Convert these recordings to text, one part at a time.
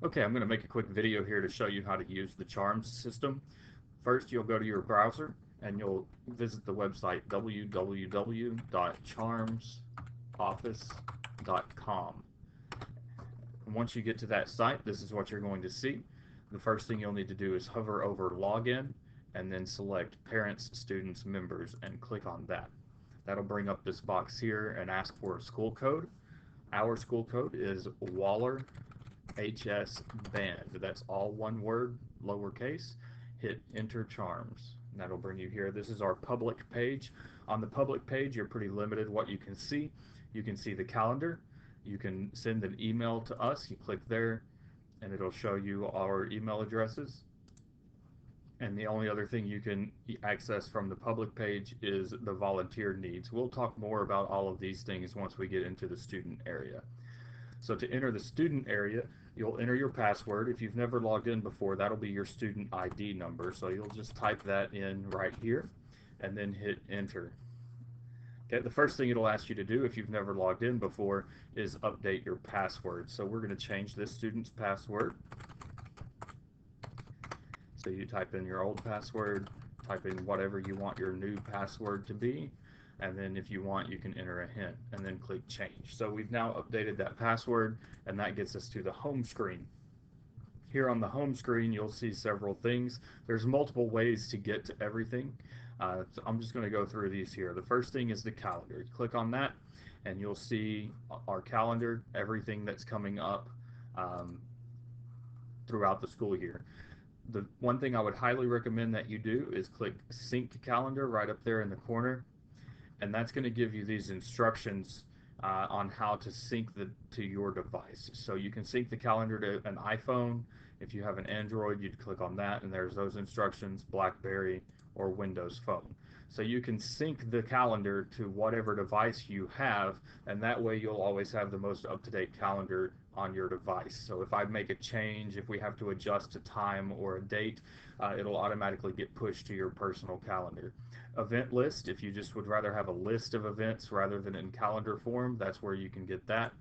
Okay, I'm going to make a quick video here to show you how to use the Charms system. First, you'll go to your browser and you'll visit the website www.charmsoffice.com. And once you get to that site, this is what you're going to see. The first thing you'll need to do is hover over Login and then select Parents, Students, Members and click on that. That'll bring up this box here and ask for a school code. Our school code is Waller HS Band. That's all one word, lowercase. Hit Enter Charms. And that'll bring you here. This is our public page. On the public page, you're pretty limited what you can see. You can see the calendar. You can send an email to us. You click there, and it'll show you our email addresses. And the only other thing you can access from the public page is the volunteer needs. We'll talk more about all of these things once we get into the student area. So to enter the student area, you'll enter your password. If you've never logged in before, that'll be your student ID number. So you'll just type that in right here and then hit enter. Okay, the first thing it'll ask you to do if you've never logged in before is update your password. So we're going to change this student's password. So you type in your old password, type in whatever you want your new password to be, and then if you want you can enter a hint and then click change. So we've now updated that password and that gets us to the home screen. Here on the home screen you'll see several things. There's multiple ways to get to everything. So I'm just going to go through these here. The first thing is the calendar. You click on that and you'll see our calendar, everything that's coming up throughout the school year. The one thing I would highly recommend that you do is click sync calendar right up there in the corner, and that's going to give you these instructions on how to sync to your device. So you can sync the calendar to an iPhone. If you have an Android, you'd click on that and there's those instructions, BlackBerry or Windows Phone. So you can sync the calendar to whatever device you have, and that way you'll always have the most up-to-date calendar on your device. So if I make a change, if we have to adjust a time or a date, it'll automatically get pushed to your personal calendar. Event list, if you just would rather have a list of events rather than in calendar form, that's where you can get that.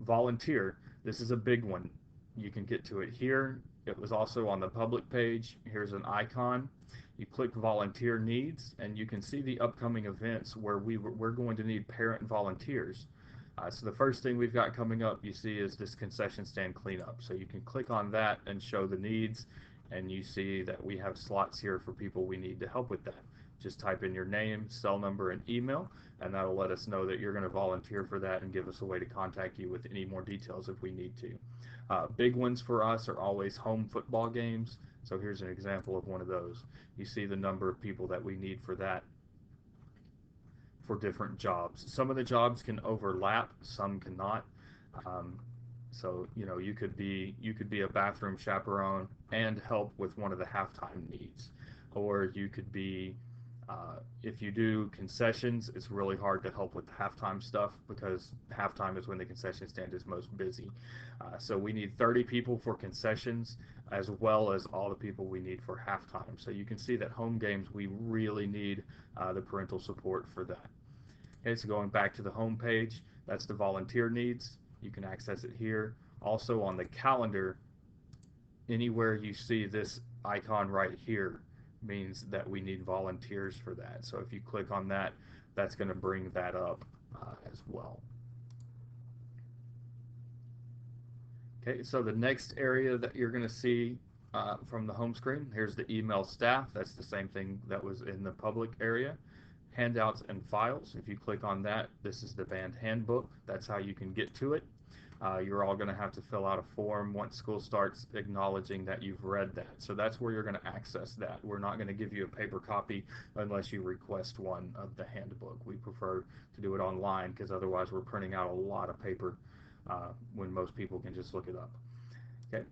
Volunteer, this is a big one. You can get to it here. It was also on the public page. Here's an icon. You click volunteer needs and you can see the upcoming events where we're going to need parent volunteers. So the first thing we've got coming up you see is this concession stand cleanup. So you can click on that and show the needs, and you see that we have slots here for people we need to help with that. Just type in your name, cell number, and email, and that'll let us know that you're going to volunteer for that and give us a way to contact you with any more details if we need to. Big ones for us are always home football games. So here's an example of one of those. You see the number of people that we need for that for different jobs. Some of the jobs can overlap, some cannot. Um, so you could be a bathroom chaperone and help with one of the halftime needs, or you could be if you do concessions, it's really hard to help with the halftime stuff because halftime is when the concession stand is most busy. So we need 30 people for concessions as well as all the people we need for halftime. So you can see that home games, we really need the parental support for that. Okay, so going back to the home page, that's the volunteer needs. You can access it here. Also on the calendar, anywhere you see this icon right here means that we need volunteers for that. So if you click on that, that's going to bring that up as well. Okay, so the next area that you're going to see from the home screen, here's the email staff. That's the same thing that was in the public area. Handouts and files. If you click on that, this is the band handbook. That's how you can get to it. You're all going to have to fill out a form once school starts acknowledging that you've read that. So that's where you're going to access that. We're not going to give you a paper copy unless you request one of the handbook. We prefer to do it online because otherwise we're printing out a lot of paper when most people can just look it up. Okay.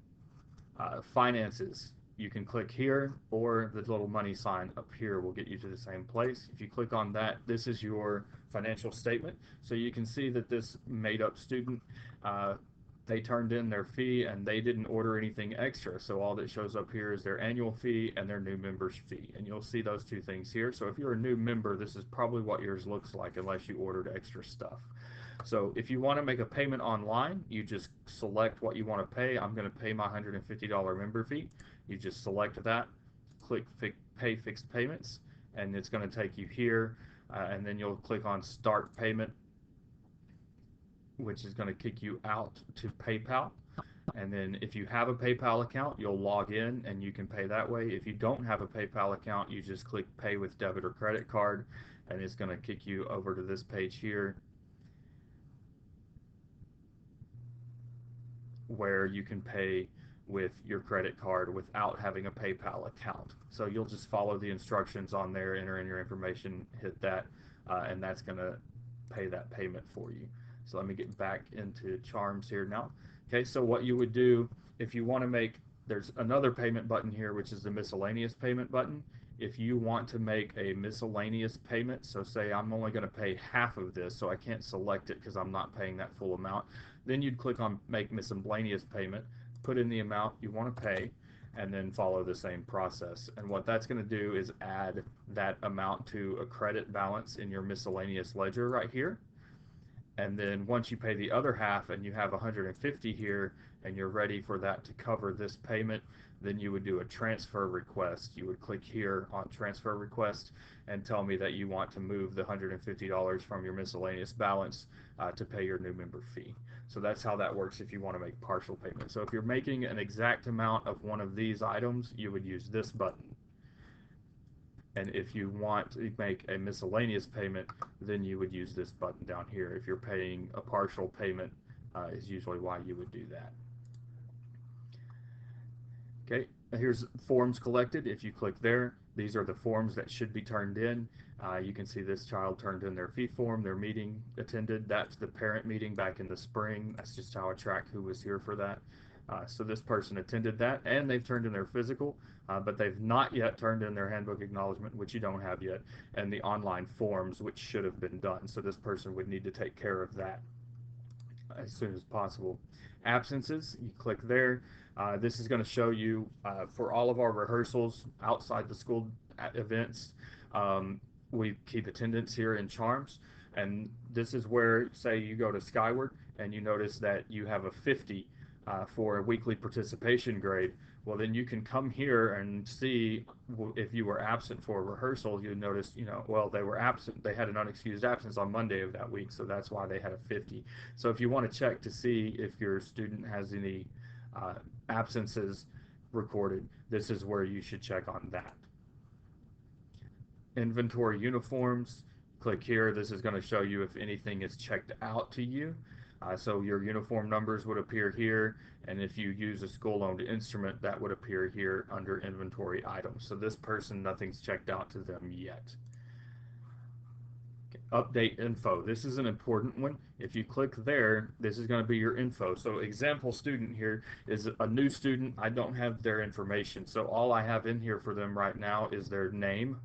Finances. You can click here, or the little money sign up here will get you to the same place. If you click on that, this is your financial statement. So you can see that this made-up student, they turned in their fee and they didn't order anything extra. So all that shows up here is their annual fee and their new member's fee. And you'll see those two things here. So if you're a new member, this is probably what yours looks like unless you ordered extra stuff. So if you want to make a payment online, you just select what you want to pay. I'm going to pay my $150 member fee. You just select that, click pay fixed payments, and it's going to take you here, and then you'll click on start payment, which is going to kick you out to PayPal. And then if you have a PayPal account, you'll log in and you can pay that way. If you don't have a PayPal account, you just click pay with debit or credit card, and it's going to kick you over to this page here where you can pay with your credit card without having a PayPal account. So you'll just follow the instructions on there, enter in your information, hit that, and that's going to pay that payment for you. So let me get back into Charms here now. Okay, so what you would do if you want to make, there's another payment button here, which is the miscellaneous payment button. If you want to make a miscellaneous payment, so say I'm only going to pay half of this, so I can't select it because I'm not paying that full amount, then you'd click on make miscellaneous payment, put in the amount you want to pay, and then follow the same process. And what that's going to do is add that amount to a credit balance in your miscellaneous ledger right here. And then once you pay the other half and you have 150 here and you're ready for that to cover this payment, then you would do a transfer request. You would click here on transfer request and tell me that you want to move the $150 from your miscellaneous balance to pay your new member fee. So that's how that works if you want to make partial payment. So if you're making an exact amount of one of these items, you would use this button. And if you want to make a miscellaneous payment, then you would use this button down here. If you're paying a partial payment, is usually why you would do that. Okay, here's forms collected. If you click there, these are the forms that should be turned in. You can see this child turned in their fee form, their meeting attended. That's the parent meeting back in the spring. That's just how I track who was here for that. So this person attended that, and they've turned in their physical, but they've not yet turned in their handbook acknowledgement, which you don't have yet, and the online forms, which should have been done. So this person would need to take care of that as soon as possible. Absences, you click there. This is going to show you for all of our rehearsals outside the school events. We keep attendance here in Charms, and this is where, say you go to Skyward and you notice that you have a 50 for a weekly participation grade. Well, then you can come here and see if you were absent for a rehearsal. You notice, well, they were absent. They had an unexcused absence on Monday of that week, so that's why they had a 50. So if you want to check to see if your student has any absences recorded, this is where you should check on that. Inventory uniforms, click here. This is going to show you if anything is checked out to you. So your uniform numbers would appear here, and if you use a school-owned instrument, that would appear here under inventory items. So this person, nothing's checked out to them yet. Okay. Update info. This is an important one. If you click there, this is going to be your info. So example student here is a new student. I don't have their information. So all I have in here for them right now is their name,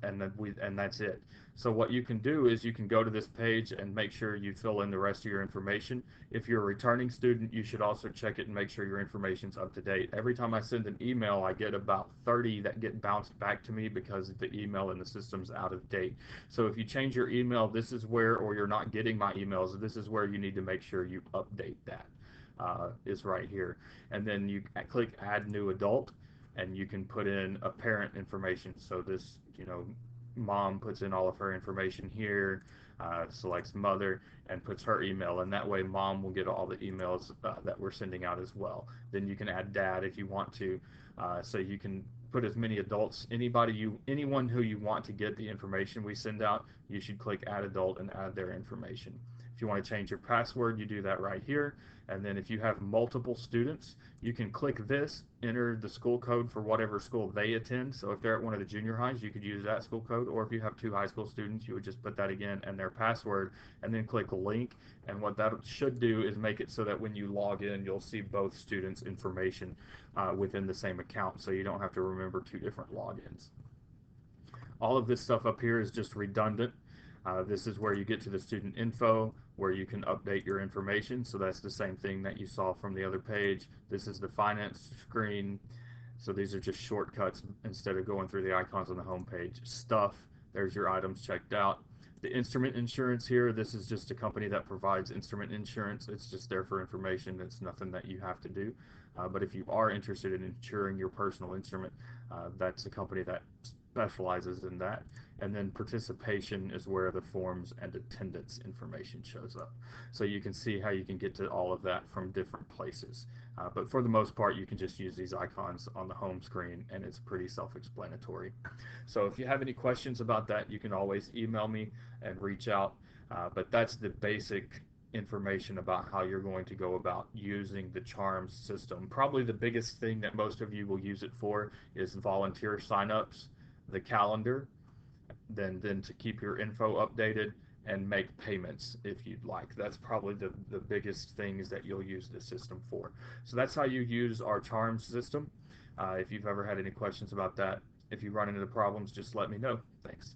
and that's it. So what you can do is you can go to this page and make sure you fill in the rest of your information. If you're a returning student, you should also check it and make sure your information's up to date. Every time I send an email, I get about 30 that get bounced back to me because the email in the system's out of date. So if you change your email, this is where, or you're not getting my emails, this is where you need to make sure you update that. Is right here. And then you click add new adult, and you can put in a parent information. So this, mom puts in all of her information here, selects mother, and puts her email, and that way mom will get all the emails that we're sending out as well. Then you can add dad if you want to, so you can put as many adults, anyone who you want to get the information we send out, you should click add adult and add their information. If you want to change your password, you do that right here. And then if you have multiple students, you can click this, enter the school code for whatever school they attend. So if they're at one of the junior highs, you could use that school code. Or if you have 2 high school students, you would just put that again and their password, and then click link. And what that should do is make it so that when you log in, you'll see both students' information within the same account, so you don't have to remember 2 different logins. All of this stuff up here is just redundant. This is where you get to the student info, where you can update your information. So that's the same thing that you saw from the other page. This is the finance screen. So these are just shortcuts instead of going through the icons on the home page. Stuff, there's your items checked out. The instrument insurance here, this is just a company that provides instrument insurance. It's just there for information. It's nothing that you have to do. But if you are interested in insuring your personal instrument, that's a company that specializes in that. And then participation is where the forms and attendance information shows up. So you can see how you can get to all of that from different places. But for the most part, you can just use these icons on the home screen, and it's pretty self-explanatory. So if you have any questions about that, you can always email me and reach out. But that's the basic information about how you're going to go about using the CHARMS system. Probably the biggest thing that most of you will use it for is volunteer signups, the calendar, then to keep your info updated and make payments if you'd like. That's probably the biggest things that you'll use this system for. So that's how you use our CHARMS system. If you've ever had any questions about that, if you run into problems, just let me know. Thanks.